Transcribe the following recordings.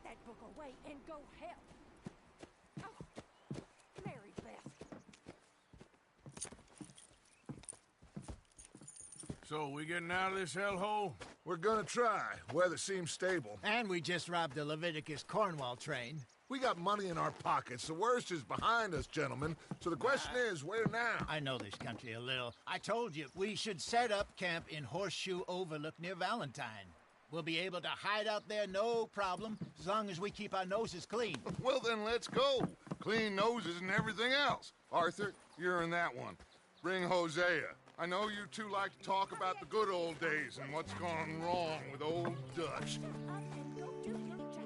that book away and go help. Oh, Mary Beth. So, we getting out of this hellhole? We're gonna try. Weather seems stable. And we just robbed the Leviticus Cornwall train. We got money in our pockets. The worst is behind us, gentlemen. So the question is, where now? I know this country a little. I told you, we should set up camp in Horseshoe Overlook near Valentine. We'll be able to hide out there, no problem, as long as we keep our noses clean. Well, then let's go. Clean noses and everything else. Arthur, you're in that one. Bring Hosea. I know you two like to talk about the good old days and what's gone wrong with old Dutch. Shut up and go do your job.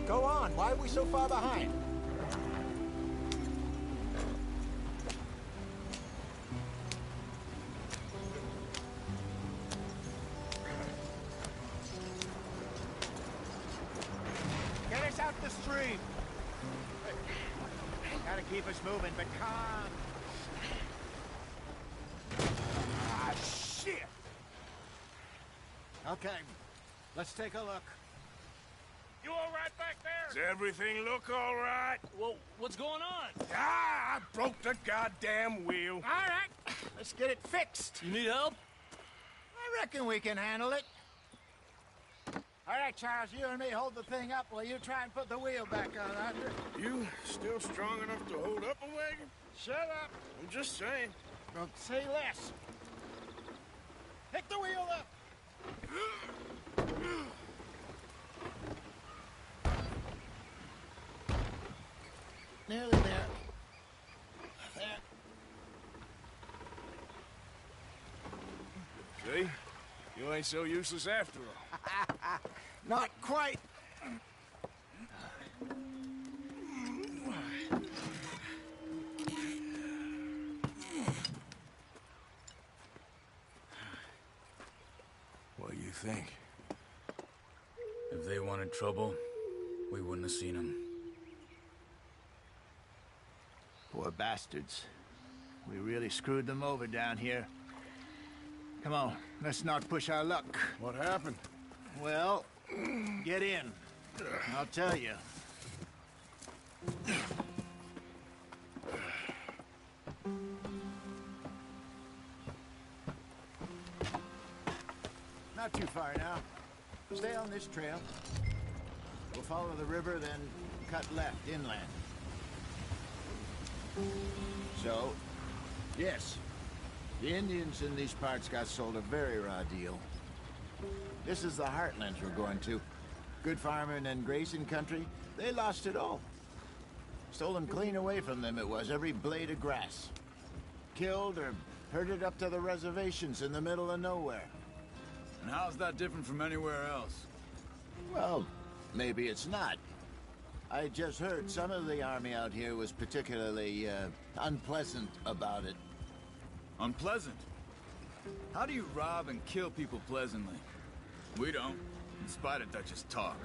Go on, why are we so far behind? Get us out the stream! Gotta keep us moving, but calm. Ah, shit! Okay, let's take a look. You all right back there? Does everything look all right? Well, what's going on? Ah, I broke the goddamn wheel. All right, let's get it fixed. You need help? I reckon we can handle it. All right, Charles, you and me hold the thing up while you try and put the wheel back on, Arthur. You still strong enough to hold up a wagon? Shut up. I'm just saying. Don't say less. Pick the wheel up. Nearly there. There. See? You ain't so useless after all. Not quite. What do you think? If they wanted trouble, we wouldn't have seen them. Poor bastards. We really screwed them over down here. Come on, let's not push our luck. What happened? Well, get in. I'll tell you. Not too far now. Stay on this trail. We'll follow the river, then cut left inland. So, yes, the Indians in these parts got sold a very raw deal. This is the heartlands we're going to. Good farming and grazing country, they lost it all. Stolen clean away from them it was, every blade of grass. Killed or herded up to the reservations in the middle of nowhere. And how's that different from anywhere else? Well, maybe it's not. I just heard some of the army out here was particularly, unpleasant about it. Unpleasant? How do you rob and kill people pleasantly? We don't, in spite of Dutch's talk.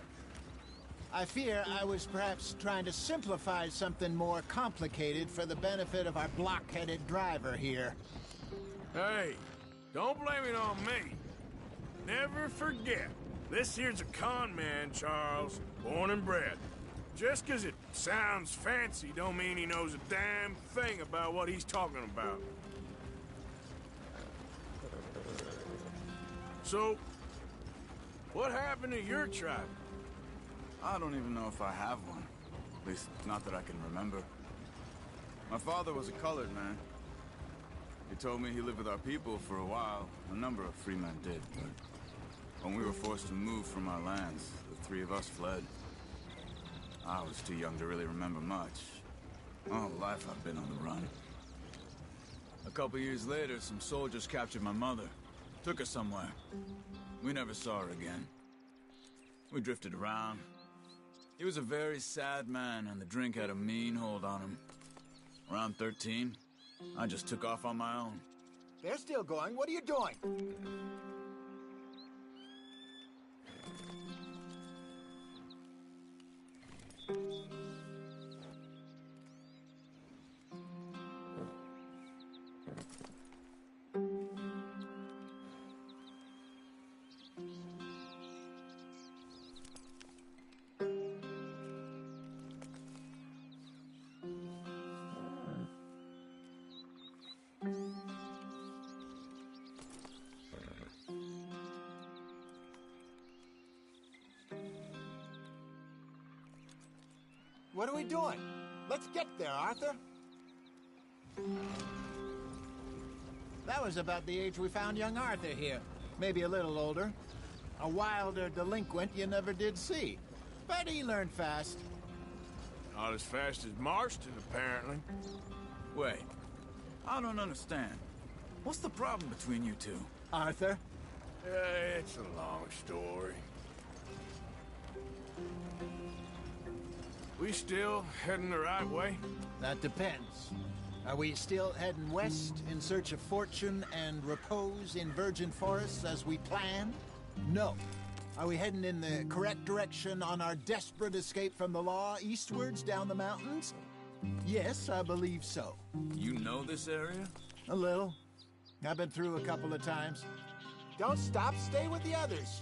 I fear I was perhaps trying to simplify something more complicated for the benefit of our block-headed driver here. Hey, don't blame it on me. Never forget, this here's a con man, Charles, born and bred. Just 'cause it sounds fancy don't mean he knows a damn thing about what he's talking about. So, what happened to your tribe? I don't even know if I have one. At least, not that I can remember. My father was a colored man. He told me he lived with our people for a while. A number of free men did, but when we were forced to move from our lands, the three of us fled. I was too young to really remember much. All life I've been on the run. A couple years later, some soldiers captured my mother. Took her somewhere. We never saw her again. We drifted around. He was a very sad man, and the drink had a mean hold on him. Around 13, I just took off on my own. They're still going. What are you doing? What are we doing? Let's get there, Arthur. That was about the age we found young Arthur here. Maybe a little older. A wilder delinquent you never did see. But he learned fast. Not as fast as Marston, apparently. Wait, I don't understand. What's the problem between you two? Arthur? It's a long story. We still heading the right way? That depends. Are we still heading west in search of fortune and repose in virgin forests as we planned? No. Are we heading in the correct direction on our desperate escape from the law eastwards down the mountains? Yes, I believe so. You know this area? A little. I've been through a couple of times. Don't stop, stay with the others.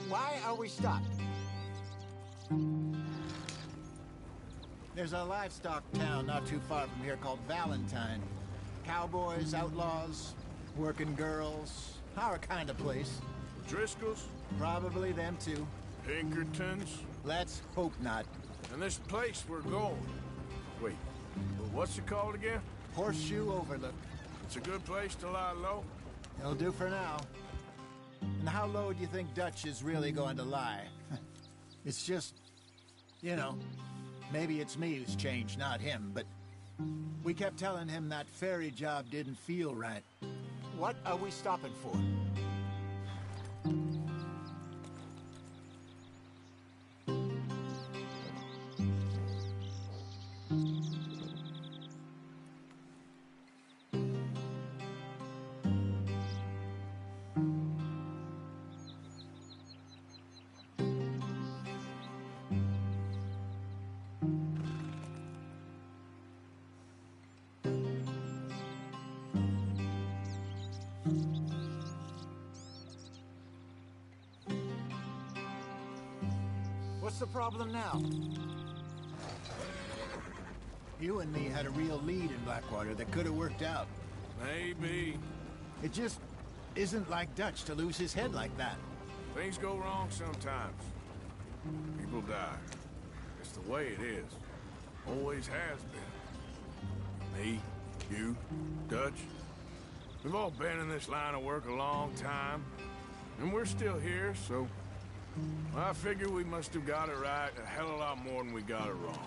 Why are we stopped? There's a livestock town not too far from here called Valentine. Cowboys, outlaws, working girls, our kind of place. Driscoll's? Probably them too. Pinkertons? Let's hope not. And this place we're going. Wait, what's it called again? Horseshoe Overlook. It's a good place to lie low? It'll do for now. And how low do you think Dutch is really going to lie? It's just, you know, maybe it's me who's changed, not him, but we kept telling him that ferry job didn't feel right. What are we stopping for? What's the problem now? You and me had a real lead in Blackwater that could have worked out. Maybe. It just isn't like Dutch to lose his head like that. Things go wrong sometimes. People die. It's the way it is. Always has been. Me, you, Dutch. We've all been in this line of work a long time. And we're still here, so... I figure we must have got it right a hell of a lot more than we got it wrong.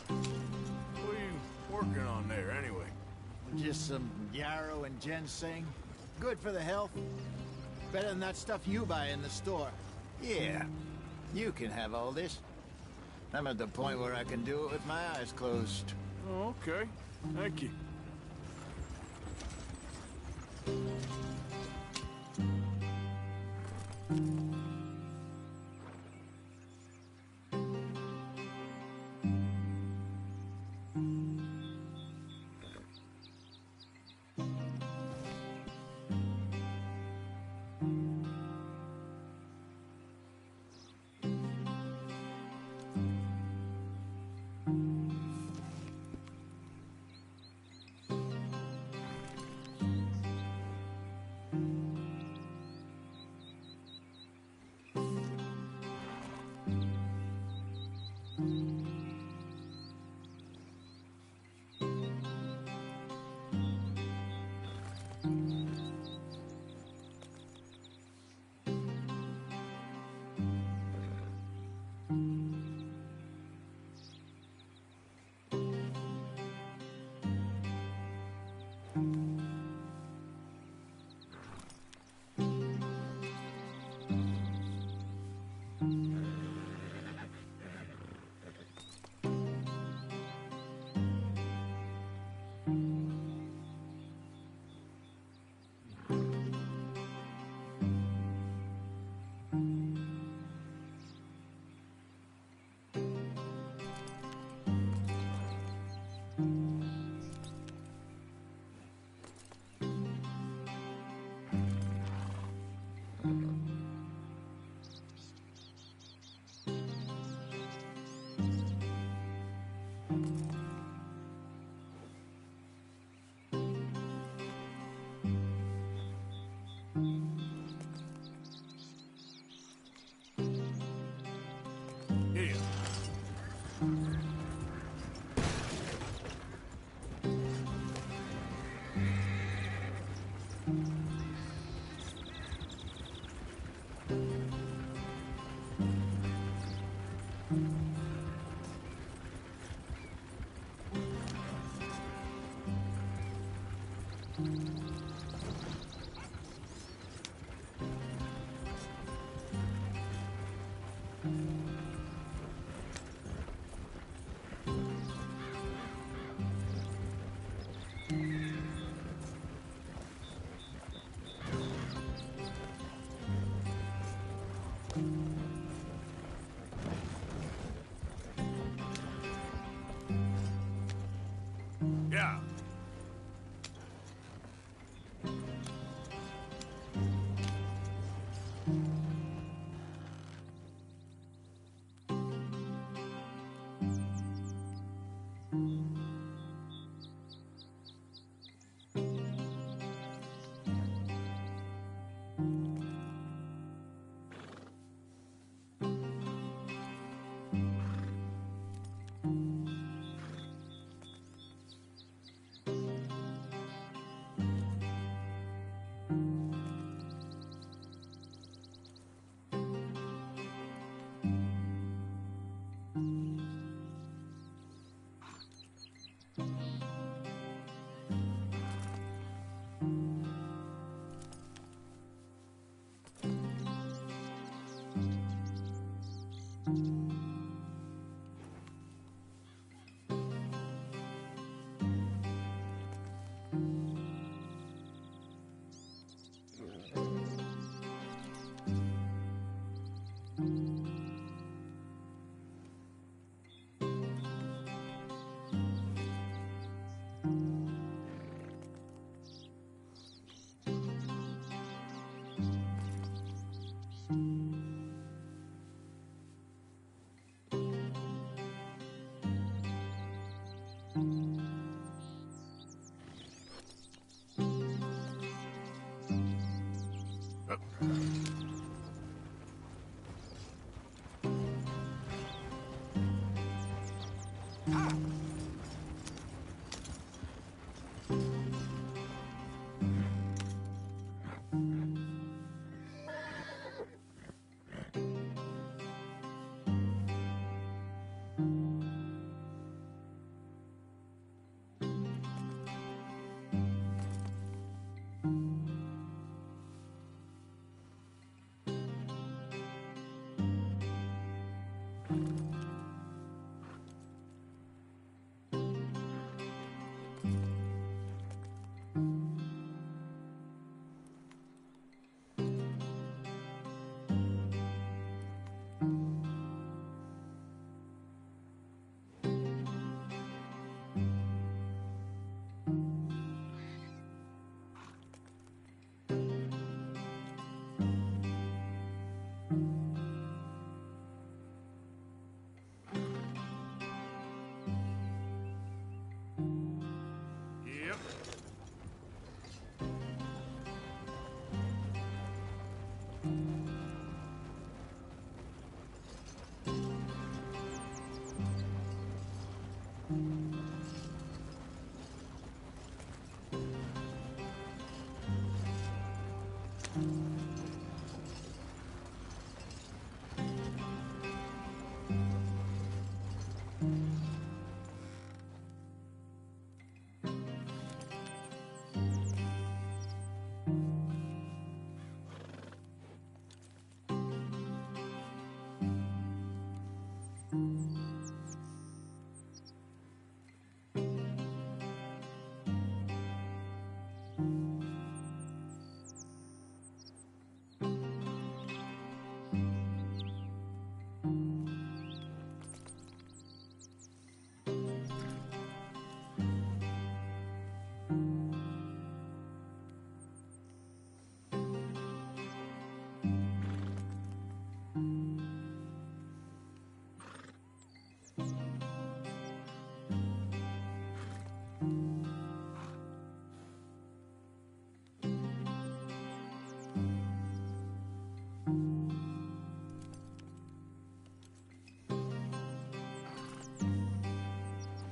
What are you working on there, anyway? Just some yarrow and ginseng. Good for the health. Better than that stuff you buy in the store. Yeah, you can have all this. I'm at the point where I can do it with my eyes closed. Oh, okay. Thank you. Yeah. Yep.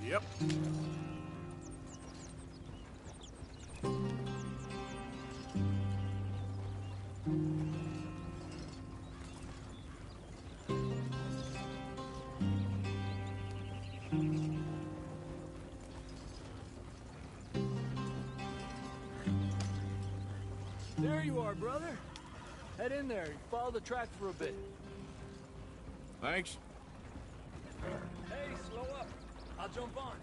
Yep. There you are, brother. Head in there. Follow the track for a bit. Thanks. Hey, slow up. I'll jump on.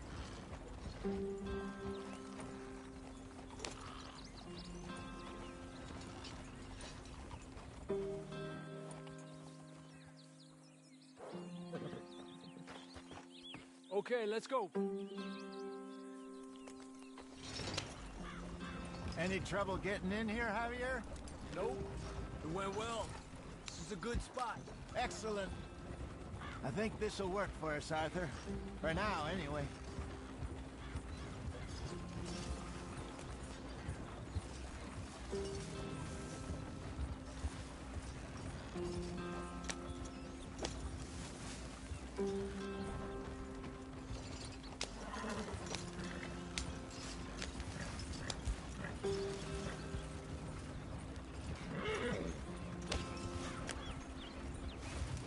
Okay, let's go. Any trouble getting in here, Javier? Nope. It went well. This is a good spot. Excellent. I think this'll work for us, Arthur. For now, anyway.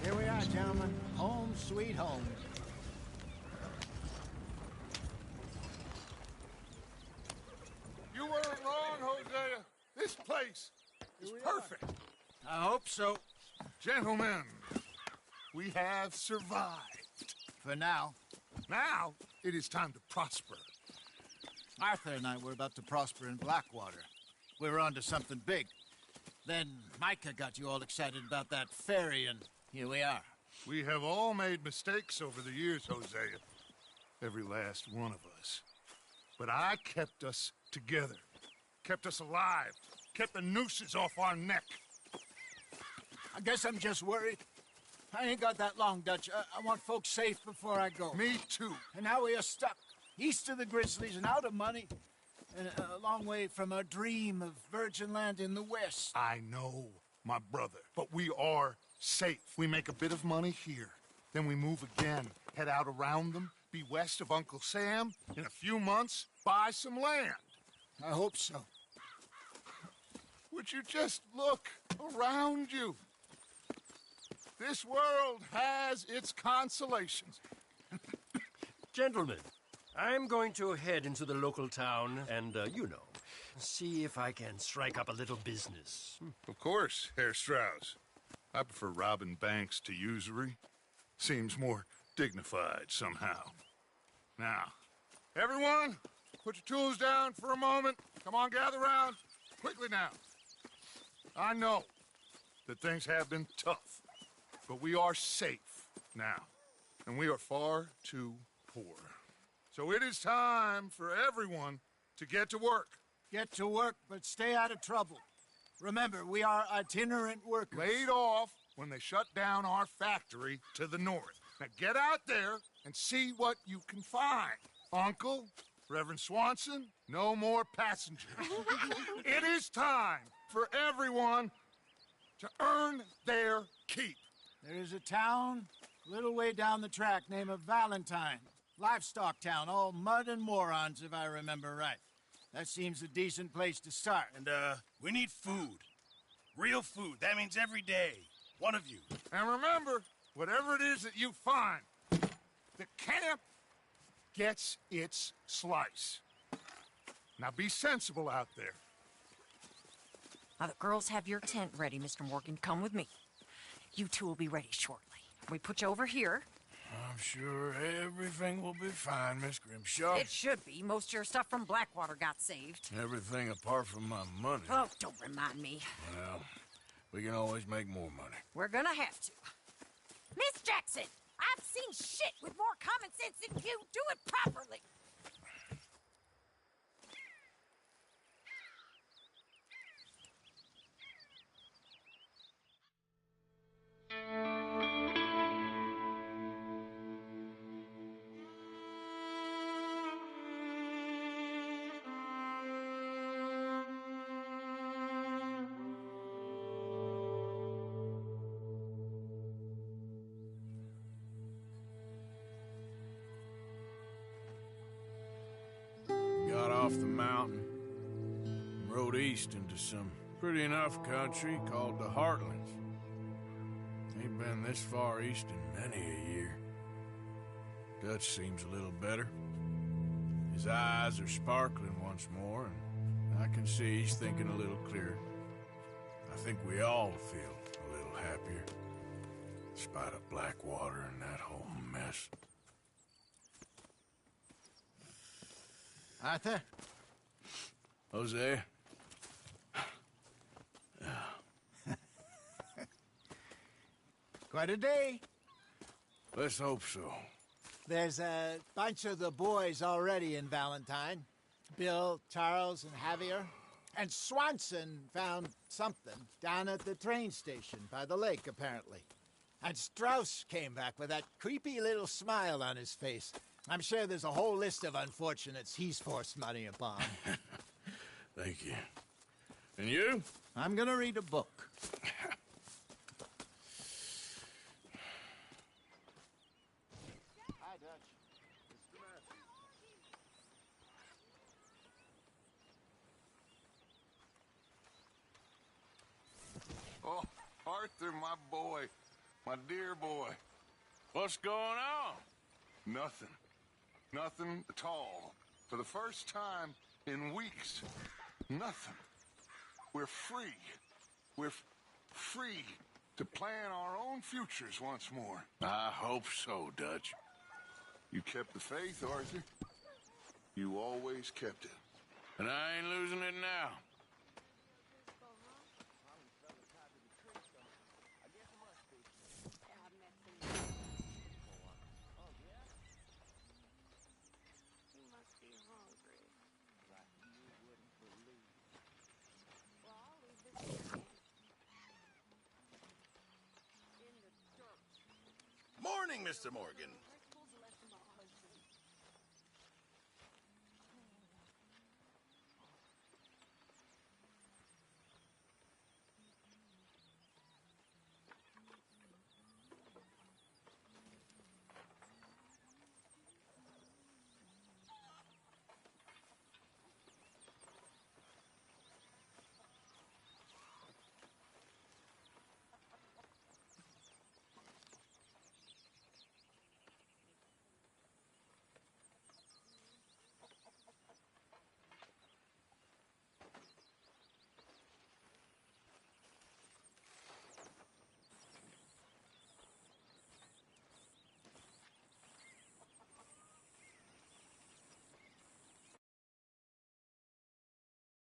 Here we are, gentlemen. Home sweet home. You weren't wrong, Hosea. This place is perfect. I hope so. Gentlemen, we have survived. For now. Now, it is time to prosper. Arthur and I were about to prosper in Blackwater. We were onto something big. Then Micah got you all excited about that ferry, and here we are. We have all made mistakes over the years, Hosea. Every last one of us. But I kept us together. Kept us alive. Kept the nooses off our neck. I guess I'm just worried. I ain't got that long, Dutch. I want folks safe before I go. Me too. And now we are stuck, east of the Grizzlies and out of money, and a long way from our dream of virgin land in the west. I know, my brother. But we are safe. We make a bit of money here. Then we move again. Head out around them. Be west of Uncle Sam. In a few months, buy some land. I hope so. Would you just look around you? This world has its consolations. Gentlemen, I'm going to head into the local town and, see if I can strike up a little business. Of course, Herr Strauss. I prefer robbing banks to usury. Seems more dignified somehow. Now, everyone, put your tools down for a moment. Come on, gather round. Quickly now. I know that things have been tough, but we are safe now, and we are far too poor. So it is time for everyone to get to work. Get to work, but stay out of trouble. Remember, we are itinerant workers. Laid off when they shut down our factory to the north. Now get out there and see what you can find. Uncle, Reverend Swanson, no more passengers. It is time for everyone to earn their keep. There is a town a little way down the track named Valentine. Livestock town, all mud and morons, if I remember right. That seems a decent place to start. And, we need food. Real food. That means every day. One of you. And remember, whatever it is that you find, the camp gets its slice. Now be sensible out there. Now, the girls have your tent ready, Mr. Morgan. Come with me. You two will be ready shortly. We put you over here. I'm sure everything will be fine, Miss Grimshaw. It should be. Most of your stuff from Blackwater got saved. Everything apart from my money. Oh, don't remind me. Well, we can always make more money. We're gonna have to. Miss Jackson, I've seen shit with more common sense than you. Do it properly. Got off the mountain, and rode east into some pretty enough country called the Heartlands. Ain't been this far east in many a year. Dutch seems a little better. His eyes are sparkling once more, and I can see he's thinking a little clearer. think we all feel a little happier. In spite of Blackwater and that whole mess. Arthur? Hosea? Quite a day. Let's hope so. There's a bunch of the boys already in Valentine. Bill, Charles, and Javier. And Swanson found something down at the train station by the lake, apparently. And Strauss came back with that creepy little smile on his face. I'm sure there's a whole list of unfortunates he's forced money upon. Thank you. And you? I'm gonna read a book. Hi, Dutch. Oh, Arthur, my boy. My dear boy. What's going on? Nothing. Nothing at all. For the first time in weeks. Nothing. We're free. We're free to plan our own futures once more. I hope so, Dutch. You kept the faith, Arthur. You always kept it. And I ain't losing it now. Morning, Mr. Morgan.